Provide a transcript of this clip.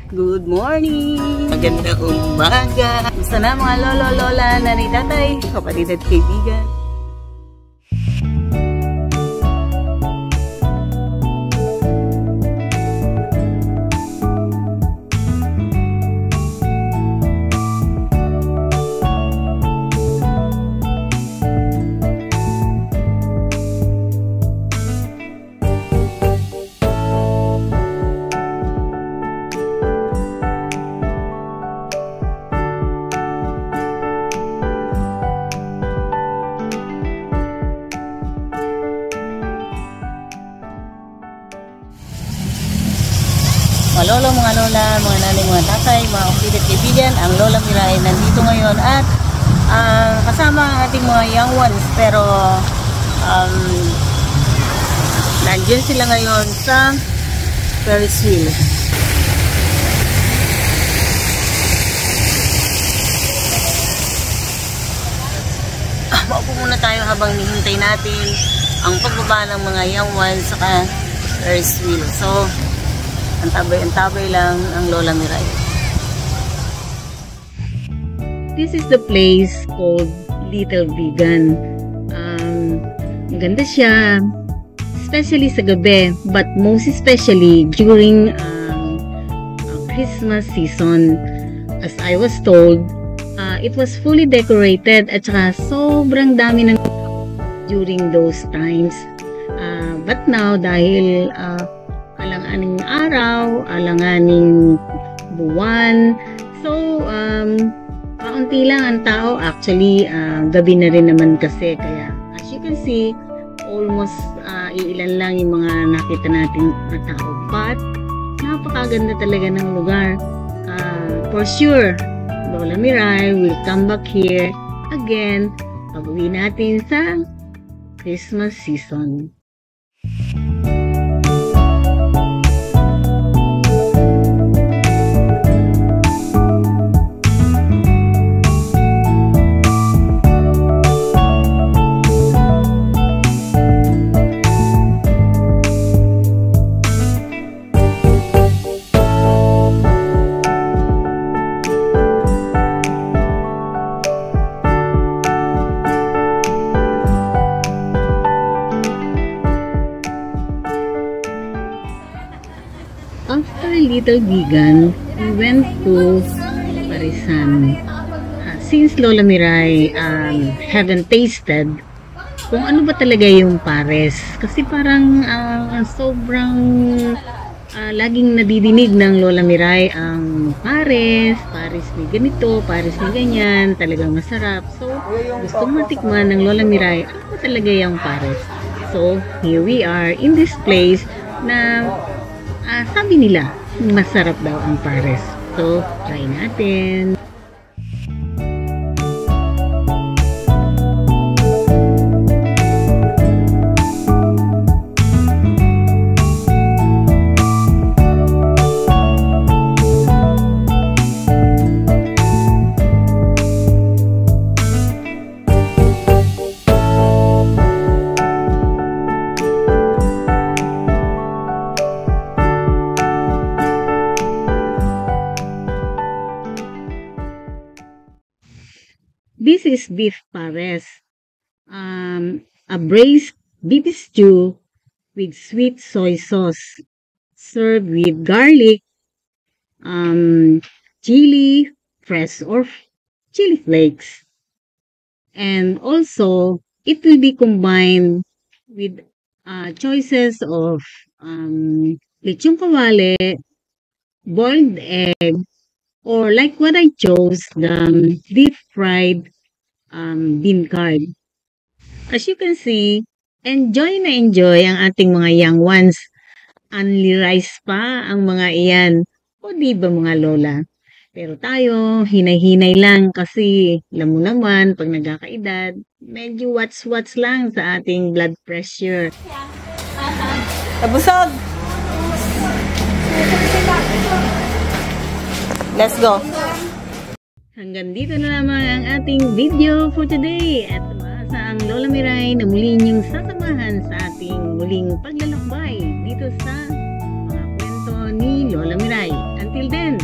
Good morning! Magandang umaga! Gusto na mga lolo, lola, nanay, tatay, kapatid at kaibigan. Mga lolo, mga lola, mga nanay, mga tatay, mga kapatid at kaibigan, ang Lola Miray nandito ngayon at kasama ang ating mga young ones, pero nandiyan sila ngayon sa Ferris wheel. Maupo muna tayo habang nihintay natin ang pagbaba ng mga young ones sa Ferris wheel. So, antabay lang ang Lola Miray. This is the place called Little Vegan. Maganda siya, especially sa gabi, but most especially during Christmas season. As I was told, it was fully decorated at saka sobrang dami ng during those times. But now, dahil alanganing araw, alanganing buwan. So, kaunti lang ang tao. Actually, gabi na rin naman kasi. Kaya, as you can see, almost iilan lang yung mga nakita natin na tao. But, napakaganda talaga ng lugar. For sure, Lola Miray will come back here again pag-uwi natin sa Christmas season. After Little Vegan, we went to Parisan. Since Lola Miray haven't tasted kung ano ba talaga yung pares. Kasi parang sobrang laging nadidinig ng Lola Miray ang pares ni ganito, pares ni ganyan, talagang masarap. So, gusto matikman ng Lola Miray, ano ba talaga yung pares? So, here we are in this place na sabi nila, masarap daw ang pares. So, try natin. This is beef pares, a braised beef stew with sweet soy sauce, served with garlic, chili, fresh or chili flakes. And also, it will be combined with choices of lechon kawali, boiled egg, or like what I chose, the deep fried bean curd. As you can see, enjoy na enjoy ang ating mga young ones. Only rice pa ang mga iyan. O di ba mga lola? Pero tayo, hinay-hinay lang kasi alam mo naman, pag nagkakaedad, medyo wats-wats lang sa ating blood pressure. Abusog! Let's go! Hanggang dito na lamang ang ating video for today. At umaasa ang Lola Miray na muli niyong sasamahan sa ating muling paglalakbay dito sa mga kwento ni Lola Miray. Until then,